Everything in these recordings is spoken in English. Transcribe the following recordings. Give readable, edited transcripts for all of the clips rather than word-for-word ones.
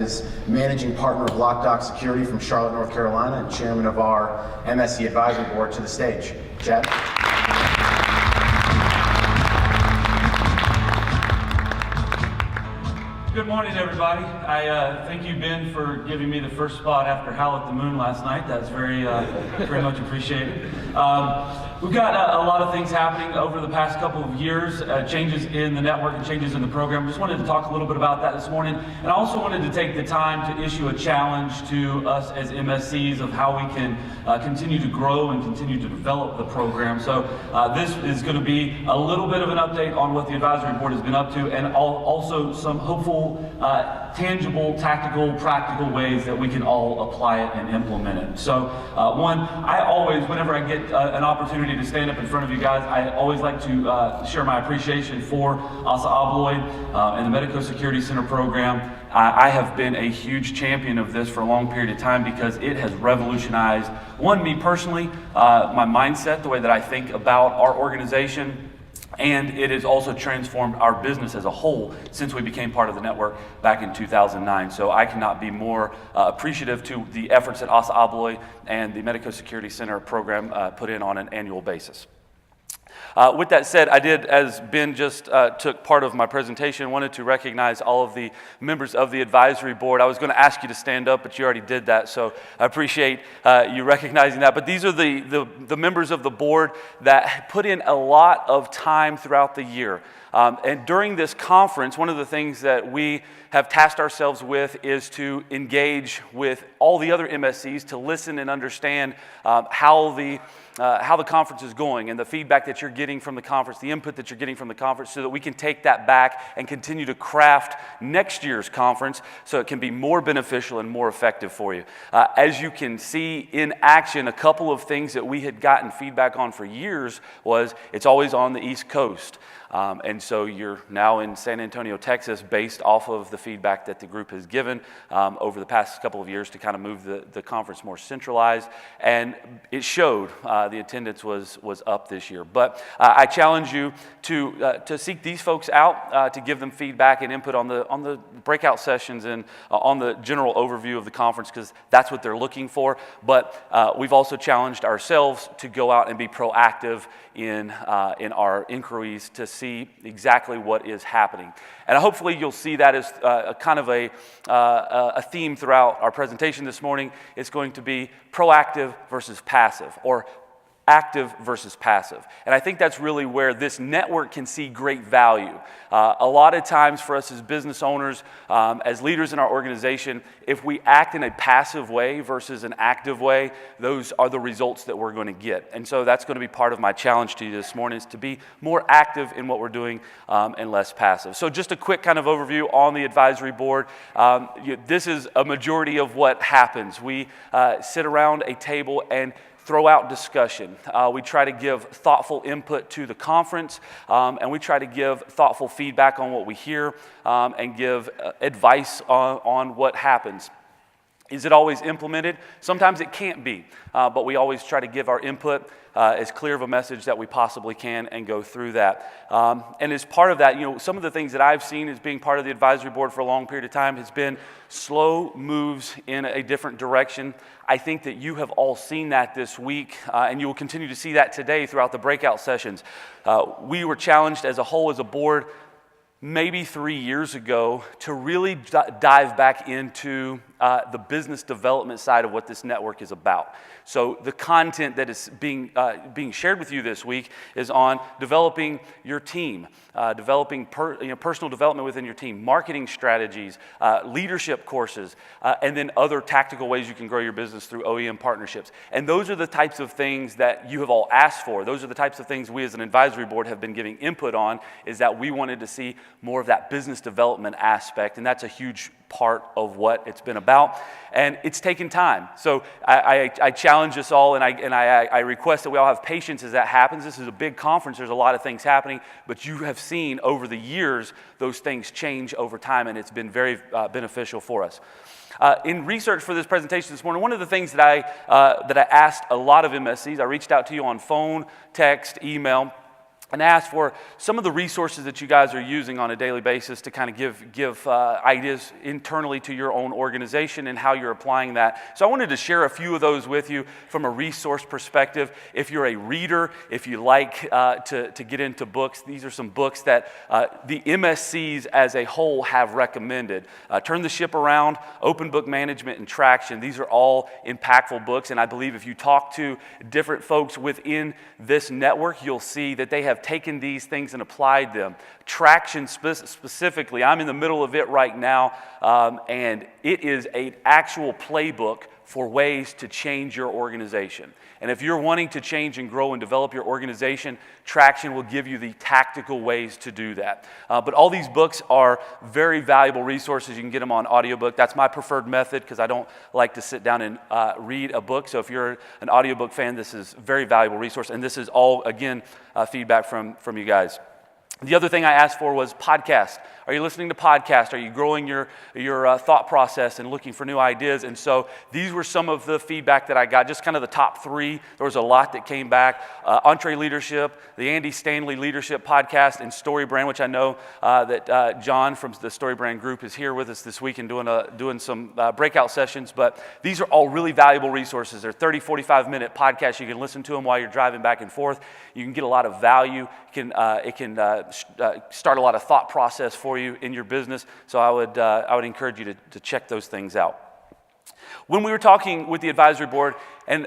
is managing partner of Loc-Doc Security from Charlotte, North Carolina, and chairman of our MSC Advisory Board, to the stage. Chad? Good morning, everybody. I thank you, Ben, for giving me the first spot after Howl at the Moon last night. That's very much appreciated. We've got a lot of things happening over the past couple of years, changes in the network and changes in the program. Just wanted to talk a little bit about that this morning. And I also wanted to take the time to issue a challenge to us as MSCs of how we can continue to grow and continue to develop the program. So this is going to be a little bit of an update on what the advisory board has been up to, and also some hopeful tangible, tactical, practical ways that we can all apply it and implement it. So one, I always, whenever I get an opportunity to stand up in front of you guys, I always like to share my appreciation for ASSA ABLOY and the Medeco Security Center program. I have been a huge champion of this for a long period of time because it has revolutionized, one, me personally, my mindset, the way that I think about our organization, and it has also transformed our business as a whole since we became part of the network back in 2009. So I cannot be more appreciative to the efforts that ASSA ABLOY and the Medeco Security Center program put in on an annual basis. With that said, I did, as Ben just took part of my presentation, wanted to recognize all of the members of the advisory board. I was going to ask you to stand up, but you already did that, so I appreciate you recognizing that. But these are the members of the board that put in a lot of time throughout the year. And during this conference, one of the things that we have tasked ourselves with is to engage with all the other MSCs to listen and understand how the conference is going and the feedback that you're getting from the conference, the input that you're getting from the conference, so that we can take that back and continue to craft next year's conference so it can be more beneficial and more effective for you. As you can see in action, a couple of things that we had gotten feedback on for years was it's always on the East Coast. And so you're now in San Antonio, Texas, based off of the feedback that the group has given over the past couple of years to kind of move the conference more centralized. And it showed the attendance was up this year. But I challenge you to seek these folks out, to give them feedback and input on the breakout sessions and on the general overview of the conference, because that's what they're looking for. But we've also challenged ourselves to go out and be proactive in our inquiries to see exactly what is happening. And hopefully you'll see that as a kind of a theme throughout our presentation this morning. It's going to be proactive versus passive, or active versus passive. And I think that's really where this network can see great value. A lot of times for us as business owners, as leaders in our organization, if we act in a passive way versus an active way, those are the results that we're going to get. And so that's going to be part of my challenge to you this morning, is to be more active in what we're doing and less passive. So just a quick kind of overview on the advisory board. This is a majority of what happens. We sit around a table and throw out discussion. We try to give thoughtful input to the conference, and we try to give thoughtful feedback on what we hear and give advice on what happens. Is it always implemented? Sometimes it can't be, but we always try to give our input as clear of a message that we possibly can and go through that. And as part of that, some of the things that I've seen as being part of the advisory board for a long period of time has been slow moves in a different direction. I think that you have all seen that this week, and you will continue to see that today throughout the breakout sessions. We were challenged as a whole, as a board, maybe 3 years ago, to really dive back into the business development side of what this network is about. So the content that is being shared with you this week is on developing your team, developing personal development within your team, marketing strategies, leadership courses, and then other tactical ways you can grow your business through OEM partnerships. And those are the types of things that you have all asked for. Those are the types of things we as an advisory board have been giving input on, is that we wanted to see more of that business development aspect, and that's a huge part of what it's been about, and it's taken time. So I challenge us all, and I request that we all have patience as that happens. This is a big conference. There's a lot of things happening, but you have seen over the years those things change over time, and it's been very beneficial for us. In research for this presentation this morning, one of the things that I asked a lot of MSCs, I reached out to you on phone, text, email, and asked for some of the resources that you guys are using on a daily basis to kind of give ideas internally to your own organization and how you're applying that. So I wanted to share a few of those with you from a resource perspective. If you're a reader, if you like to get into books, these are some books that the MSCs as a whole have recommended. Turn the Ship Around, Open Book Management, and Traction. These are all impactful books, and I believe if you talk to different folks within this network, you'll see that they have taken these things and applied them. Traction specifically, I'm in the middle of it right now, and it is an actual playbook for ways to change your organization. And if you're wanting to change and grow and develop your organization, Traction will give you the tactical ways to do that. But all these books are very valuable resources. You can get them on audiobook. That's my preferred method because I don't like to sit down and read a book. So if you're an audiobook fan, this is a very valuable resource. And this is all, again, feedback from you guys. The other thing I asked for was podcast. Are you listening to podcasts? Are you growing your thought process and looking for new ideas? And so these were some of the feedback that I got, just kind of the top three. There was a lot that came back. Entree Leadership, the Andy Stanley Leadership Podcast, and Story Brand, which I know that John from the Story Brand group is here with us this week and doing some breakout sessions. But these are all really valuable resources. They're 30, 45-minute podcasts. You can listen to them while you're driving back and forth. You can get a lot of value. It can start a lot of thought process for you in your business. So I would encourage you to check those things out. When we were talking with the advisory board, and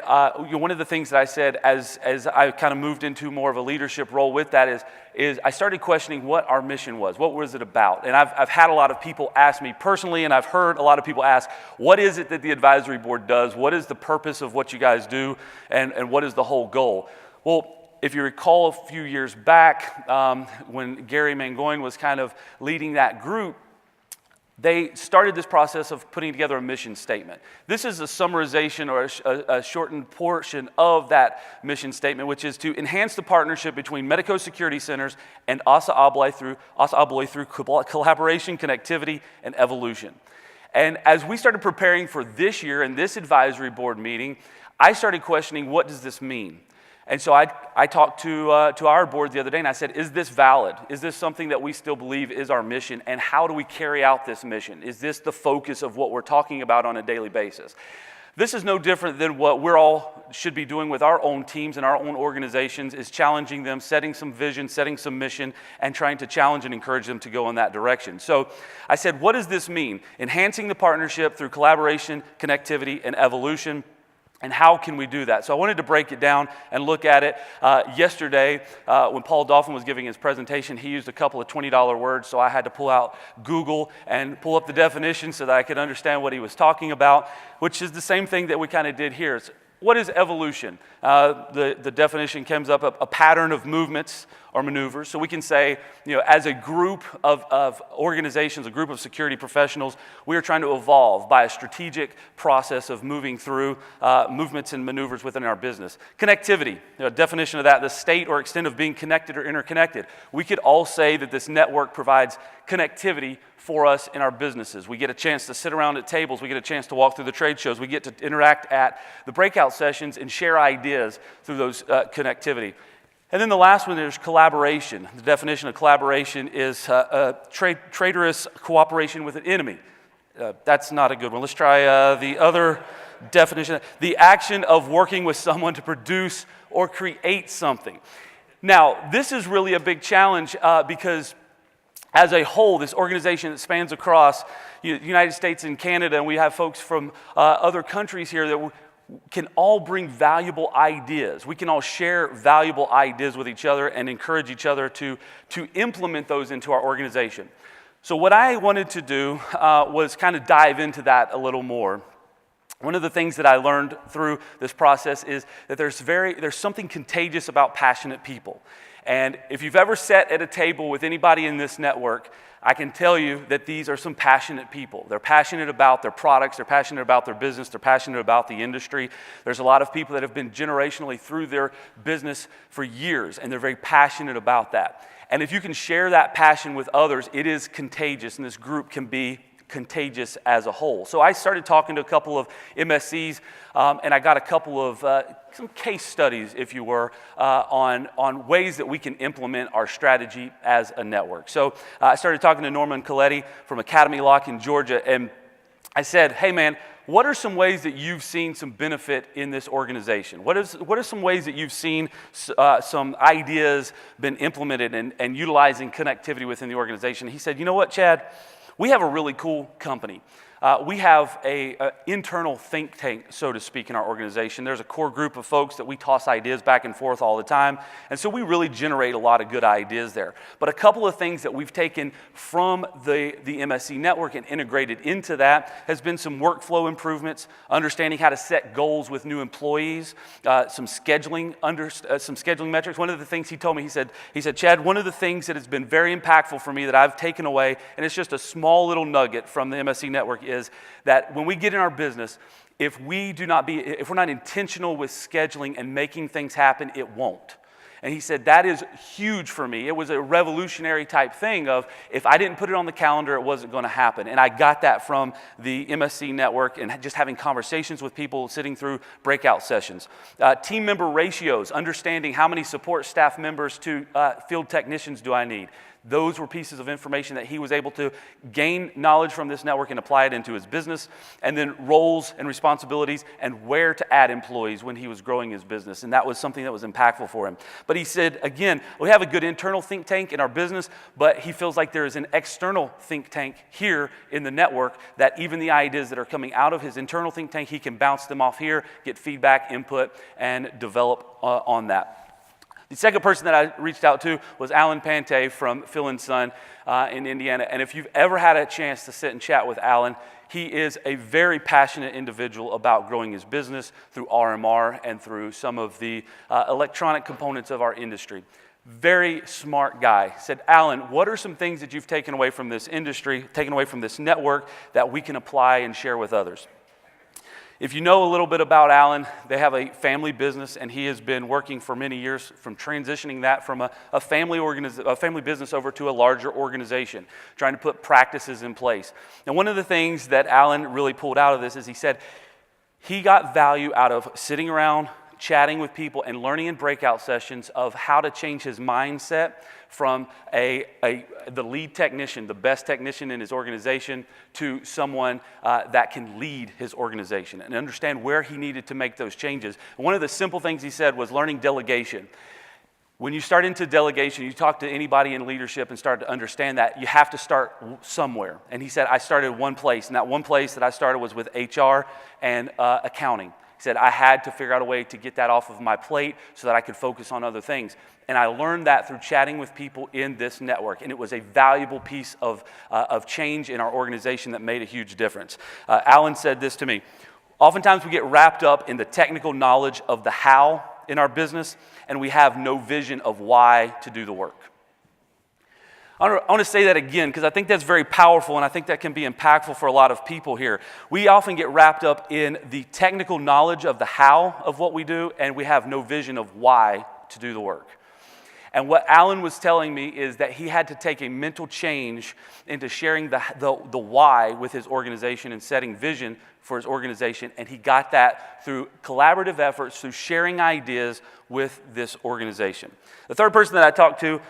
one of the things that I said as I kind of moved into more of a leadership role with that is I started questioning what our mission was. What was it about? And I've had a lot of people ask me personally, and I've heard a lot of people ask, what is it that the advisory board does? What is the purpose of what you guys do? And what is the whole goal? Well, if you recall a few years back, when Gary Mangoyne was kind of leading that group, they started this process of putting together a mission statement. This is a summarization or a shortened portion of that mission statement, which is to enhance the partnership between Medeco Security Centers and ASSA ABLOY through collaboration, connectivity, and evolution. And as we started preparing for this year and this advisory board meeting, I started questioning, what does this mean? And so I talked to our board the other day and I said, is this valid? Is this something that we still believe is our mission? And how do we carry out this mission? Is this the focus of what we're talking about on a daily basis? This is no different than what we're all should be doing with our own teams and our own organizations, is challenging them, setting some vision, setting some mission, and trying to challenge and encourage them to go in that direction. So I said, what does this mean? Enhancing the partnership through collaboration, connectivity, and evolution. And how can we do that? So I wanted to break it down and look at it. Yesterday, when Paul Dolphin was giving his presentation, he used a couple of $20 words, so I had to pull out Google and pull up the definition so that I could understand what he was talking about, which is the same thing that we kind of did here. What is evolution? The definition comes up, a pattern of movements or maneuvers. So we can say, as a group of organizations, a group of security professionals, we are trying to evolve by a strategic process of moving through movements and maneuvers within our business. Connectivity, definition of that, the state or extent of being connected or interconnected. We could all say that this network provides connectivity for us in our businesses. We get a chance to sit around at tables. We get a chance to walk through the trade shows. We get to interact at the breakout sessions and share ideas through those connectivity. And then the last one is collaboration. The definition of collaboration is traitorous cooperation with an enemy. That's not a good one. Let's try the other definition. The action of working with someone to produce or create something. Now, this is really a big challenge because as a whole, this organization that spans across the United States and Canada, and we have folks from other countries here that can all bring valuable ideas. We can all share valuable ideas with each other and encourage each other to implement those into our organization. So what I wanted to do was kind of dive into that a little more. One of the things that I learned through this process is that there's something contagious about passionate people. And if you've ever sat at a table with anybody in this network, I can tell you that these are some passionate people. They're passionate about their products, they're passionate about their business, they're passionate about the industry. There's a lot of people that have been generationally through their business for years, and they're very passionate about that. And if you can share that passion with others, it is contagious, and this group can be contagious as a whole. So I started talking to a couple of MSCs, and I got a couple of some case studies, if you were, on ways that we can implement our strategy as a network. So I started talking to Norman Coletti from Academy Lock in Georgia, and I said, hey man, what are some ways that you've seen some benefit in this organization? What are some ways that you've seen some ideas been implemented and utilizing connectivity within the organization? He said, you know what, Chad? We have a really cool company. We have an internal think tank, so to speak, in our organization. There's a core group of folks that we toss ideas back and forth all the time, and so we really generate a lot of good ideas there. But a couple of things that we've taken from the MSC network and integrated into that has been some workflow improvements, understanding how to set goals with new employees, some scheduling metrics. One of the things he told me, he said, Chad, one of the things that has been very impactful for me that I've taken away, and it's just a small little nugget from the MSC network, is that when we get in our business, if we're not intentional with scheduling and making things happen, it won't. And he said, that is huge for me. It was a revolutionary type thing of, if I didn't put it on the calendar, it wasn't going to happen. And I got that from the MSC network and just having conversations with people, sitting through breakout sessions. Team member ratios, understanding how many support staff members to field technicians do I need. Those were pieces of information that he was able to gain knowledge from this network and apply it into his business. And then roles and responsibilities and where to add employees when he was growing his business. And that was something that was impactful for him. But he said, again, we have a good internal think tank in our business, but he feels like there is an external think tank here in the network that even the ideas that are coming out of his internal think tank, he can bounce them off here, get feedback, input, and develop on that. The second person that I reached out to was Alan Pant from Phil & Son in Indiana. And if you've ever had a chance to sit and chat with Alan, he is a very passionate individual about growing his business through RMR and through some of the electronic components of our industry. Very smart guy. Said, Alan, what are some things that you've taken away from this industry, taken away from this network that we can apply and share with others? If you know a little bit about Alan, they have a family business, and he has been working for many years from transitioning that from a family business over to a larger organization, trying to put practices in place. And one of the things that Alan really pulled out of this is he said he got value out of sitting around, chatting with people, and learning in breakout sessions of how to change his mindset from the lead technician, the best technician in his organization, to someone that can lead his organization and understand where he needed to make those changes. And one of the simple things he said was learning delegation. When you start into delegation, you talk to anybody in leadership and start to understand that you have to start somewhere. And he said, I started one place, and that one place that I started was with HR and accounting. He said, I had to figure out a way to get that off of my plate so that I could focus on other things. And I learned that through chatting with people in this network. And it was a valuable piece of change in our organization that made a huge difference. Alan said this to me. Oftentimes we get wrapped up in the technical knowledge of the how in our business, and we have no vision of why to do the work. I want to say that again because I think that's very powerful, and I think that can be impactful for a lot of people here. We often get wrapped up in the technical knowledge of the how of what we do, and we have no vision of why to do the work. And what Alan was telling me is that he had to take a mental change into sharing the why with his organization and setting vision for his organization, and he got that through collaborative efforts, through sharing ideas with this organization. The third person that I talked to,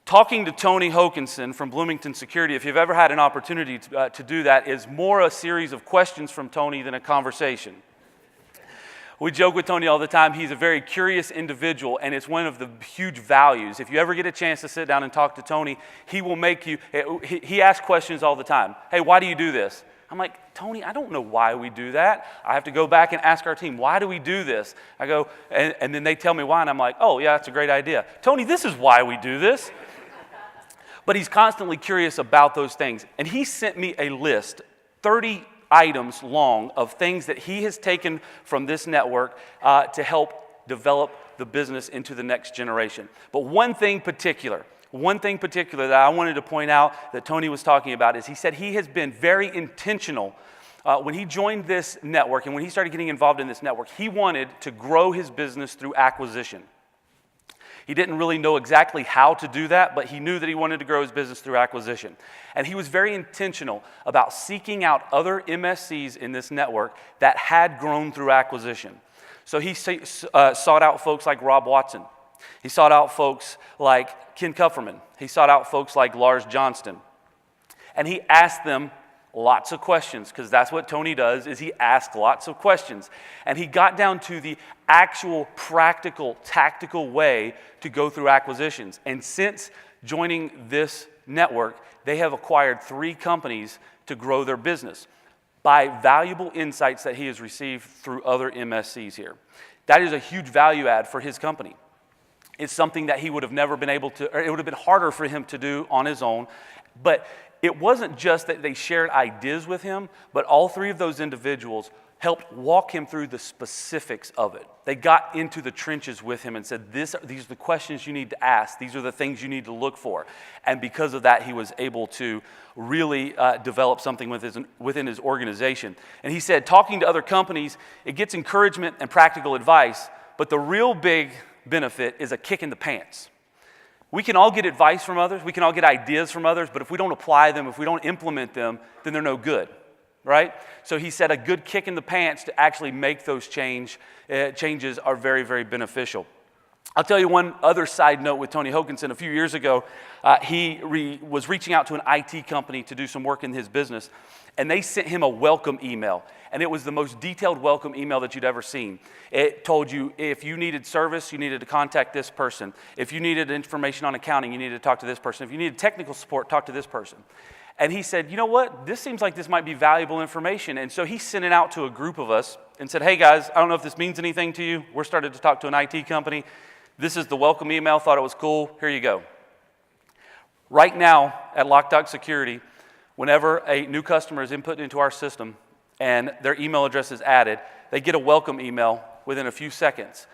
talking to Tony Hokinson from Bloomington Security, if you've ever had an opportunity to do that, is more a series of questions from Tony than a conversation. We joke with Tony all the time. He's a very curious individual, and it's one of the huge values. If you ever get a chance to sit down and talk to Tony, he will make you, he asks questions all the time. Hey, why do you do this? I'm like, Tony, I don't know why we do that. I have to go back and ask our team, why do we do this? I go, and then they tell me why, and I'm like, oh, yeah, that's a great idea. Tony, this is why we do this. But he's constantly curious about those things. And he sent me a list, 30 items long, of things that he has taken from this network to help develop the business into the next generation. But one thing particular that I wanted to point out that Tony was talking about is he said he has been very intentional when he joined this network and when he started getting involved in this network. He wanted to grow his business through acquisition. He didn't really know exactly how to do that, but he knew that he wanted to grow his business through acquisition. And he was very intentional about seeking out other MSCs in this network that had grown through acquisition. So he sought out folks like Rob Watson. He sought out folks like Ken Kupferman. He sought out folks like Lars Johnston. And he asked them lots of questions, because that's what Tony does, is he asks lots of questions. And he got down to the actual practical, tactical way to go through acquisitions. And since joining this network, they have acquired 3 companies to grow their business by valuable insights that he has received through other MSCs here. That is a huge value add for his company. It's something that he would have never been able to, or it would have been harder for him to do on his own. But it wasn't just that they shared ideas with him, but all 3 of those individuals helped walk him through the specifics of it. They got into the trenches with him and said, these are the questions you need to ask. These are the things you need to look for. And because of that, he was able to really develop something within his organization. And he said, talking to other companies, it gets encouragement and practical advice, but the real big benefit is a kick in the pants. We can all get advice from others, we can all get ideas from others, but if we don't apply them, if we don't implement them, then they're no good, right? So he said a good kick in the pants to actually make those changes are very, very beneficial. I'll tell you one other side note with Tony Hokanson. A few years ago, he was reaching out to an IT company to do some work in his business, and they sent him a welcome email. And it was the most detailed welcome email that you'd ever seen. It told you if you needed service, you needed to contact this person. If you needed information on accounting, you needed to talk to this person. If you needed technical support, talk to this person. And he said, you know what? This seems like this might be valuable information. And so he sent it out to a group of us and said, hey guys, I don't know if this means anything to you. We're starting to talk to an IT company. This is the welcome email. Thought it was cool. Here you go. Right now at Loc-Doc Security, whenever a new customer is input into our system and their email address is added, they get a welcome email within a few seconds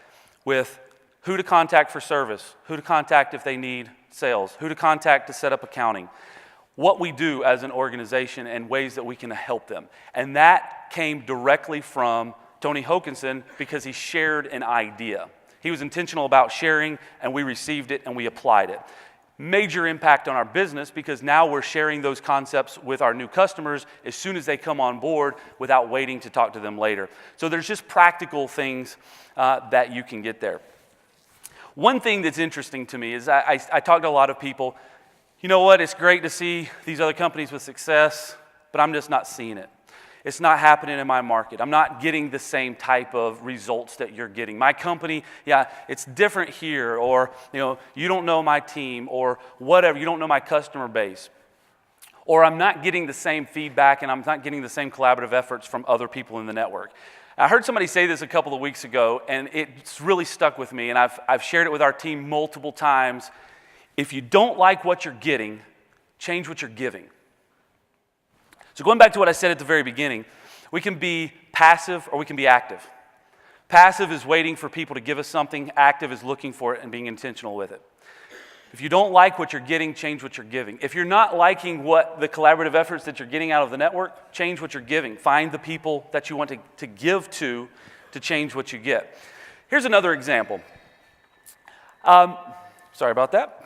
with who to contact for service, who to contact if they need sales, who to contact to set up accounting, what we do as an organization and ways that we can help them. And that came directly from Tony Hokanson because he shared an idea. He was intentional about sharing, and we received it and we applied it. Major impact on our business because now we're sharing those concepts with our new customers as soon as they come on board without waiting to talk to them later. So there's just practical things that you can get there. One thing that's interesting to me is I talk to a lot of people. You know what? It's great to see these other companies with success, but I'm just not seeing it. It's not happening in my market. I'm not getting the same type of results that you're getting. My company, yeah, it's different here, or you don't know my team, or whatever. You don't know my customer base. Or I'm not getting the same feedback, and I'm not getting the same collaborative efforts from other people in the network. I heard somebody say this a couple of weeks ago, and it's really stuck with me, and I've shared it with our team multiple times. If you don't like what you're getting, change what you're giving. So going back to what I said at the very beginning, we can be passive or we can be active. Passive is waiting for people to give us something. Active is looking for it and being intentional with it. If you don't like what you're getting, change what you're giving. If you're not liking what the collaborative efforts that you're getting out of the network, change what you're giving. Find the people that you want to give to change what you get. Here's another example. Sorry about that.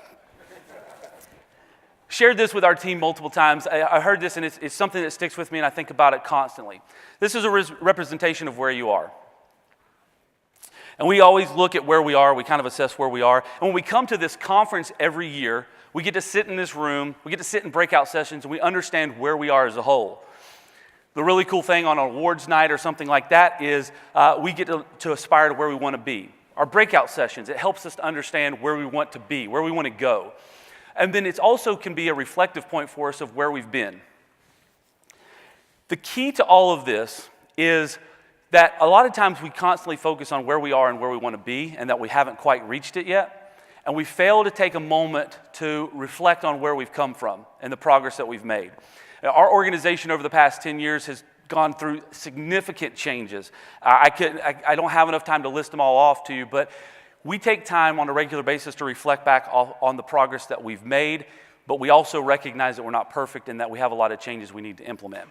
Shared this with our team multiple times. I heard this, and it's something that sticks with me, and I think about it constantly. This is a representation of where you are. And we always look at where we are. We kind of assess where we are. And when we come to this conference every year, we get to sit in this room. We get to sit in breakout sessions, and we understand where we are as a whole. The really cool thing on an awards night or something like that is we get to aspire to where we want to be. Our breakout sessions, it helps us to understand where we want to be, where we want to go. And then it also can be a reflective point for us of where we've been. The key to all of this is that a lot of times we constantly focus on where we are and where we want to be and that we haven't quite reached it yet. And we fail to take a moment to reflect on where we've come from and the progress that we've made. Our organization over the past 10 years has gone through significant changes. I don't have enough time to list them all off to you, but we take time on a regular basis to reflect back on the progress that we've made, but we also recognize that we're not perfect and that we have a lot of changes we need to implement.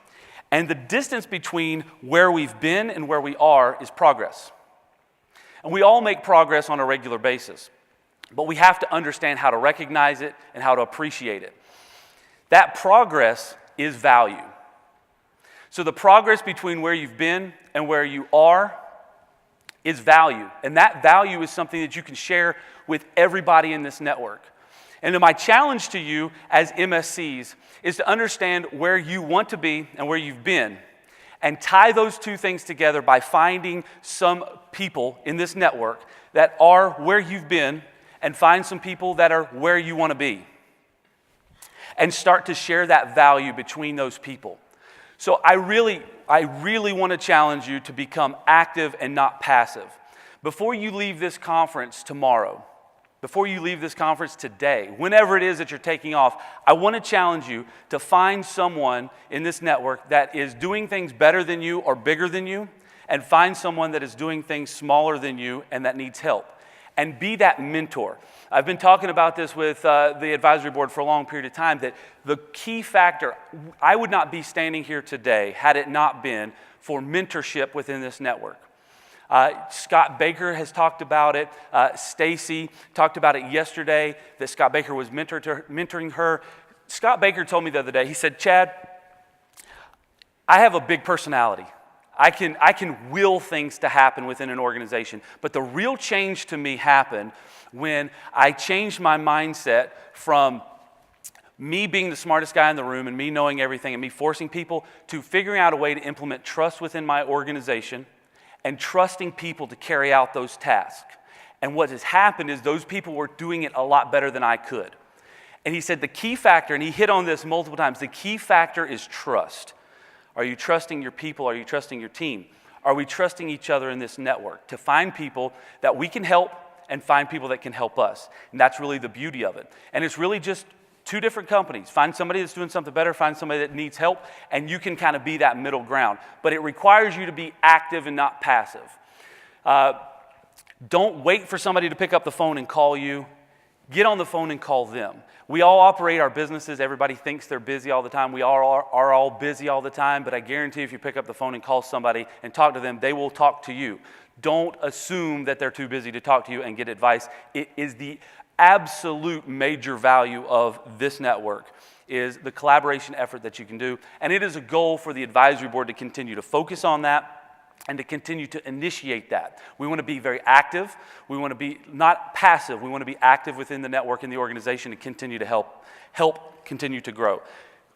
And the distance between where we've been and where we are is progress. And we all make progress on a regular basis. but we have to understand how to recognize it and how to appreciate it. That progress is value. So the progress between where you've been and where you are is value. And that value is something that you can share with everybody in this network. And my challenge to you as MSCs is to understand where you want to be and where you've been, and tie those two things together by finding some people in this network that are where you've been, and find some people that are where you want to be, and start to share that value between those people. So I really want to challenge you to become active and not passive. Before you leave this conference tomorrow, before you leave this conference today, whenever it is that you're taking off, I want to challenge you to find someone in this network that is doing things better than you or bigger than you, and find someone that is doing things smaller than you and that needs help. And be that mentor. I've been talking about this with the advisory board for a long period of time, that the key factor, I would not be standing here today had it not been for mentorship within this network. Scott Baker has talked about it. Stacy talked about it yesterday, that Scott Baker was mentoring her. Scott Baker told me the other day, he said, Chad, I have a big personality. I can will things to happen within an organization, but the real change to me happened when I changed my mindset from me being the smartest guy in the room and me knowing everything and me forcing people to figuring out a way to implement trust within my organization and trusting people to carry out those tasks. And what has happened is those people were doing it a lot better than I could. And he said the key factor, and he hit on this multiple times, the key factor is trust. Are you trusting your people? Are you trusting your team? Are we trusting each other in this network to find people that we can help and find people that can help us? And that's really the beauty of it. And it's really just two different companies. Find somebody that's doing something better, find somebody that needs help, and you can kind of be that middle ground. But it requires you to be active and not passive. Don't wait for somebody to pick up the phone and call you. Get on the phone and call them. We all operate our businesses. Everybody thinks they're busy all the time. We are all busy all the time, but I guarantee if you pick up the phone and call somebody and talk to them, they will talk to you. Don't assume that they're too busy to talk to you and get advice. It is the absolute major value of this network, is the collaboration effort that you can do. And it is a goal for the advisory board to continue to focus on that and to continue to initiate that. We want to be very active. We want to be not passive. We want to be active within the network and the organization to continue to help continue to grow.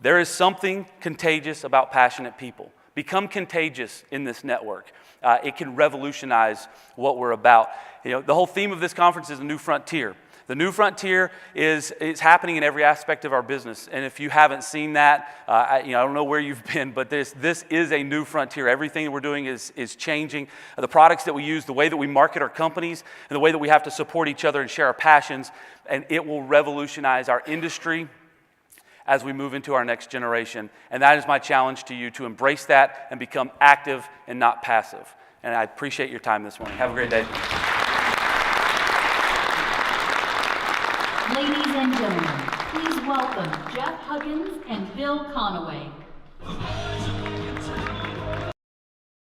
There is something contagious about passionate people. Become contagious in this network. It can revolutionize what we're about. You know, the whole theme of this conference is a new frontier. The new frontier is happening in every aspect of our business. And if you haven't seen that, I don't know where you've been, but this is a new frontier. Everything that we're doing is changing. The products that we use, the way that we market our companies, and the way that we have to support each other and share our passions, and it will revolutionize our industry as we move into our next generation. And that is my challenge to you, to embrace that and become active and not passive. And I appreciate your time this morning. Have a great day. Ladies and gentlemen, please welcome Jeff Huggins and Bill Conaway.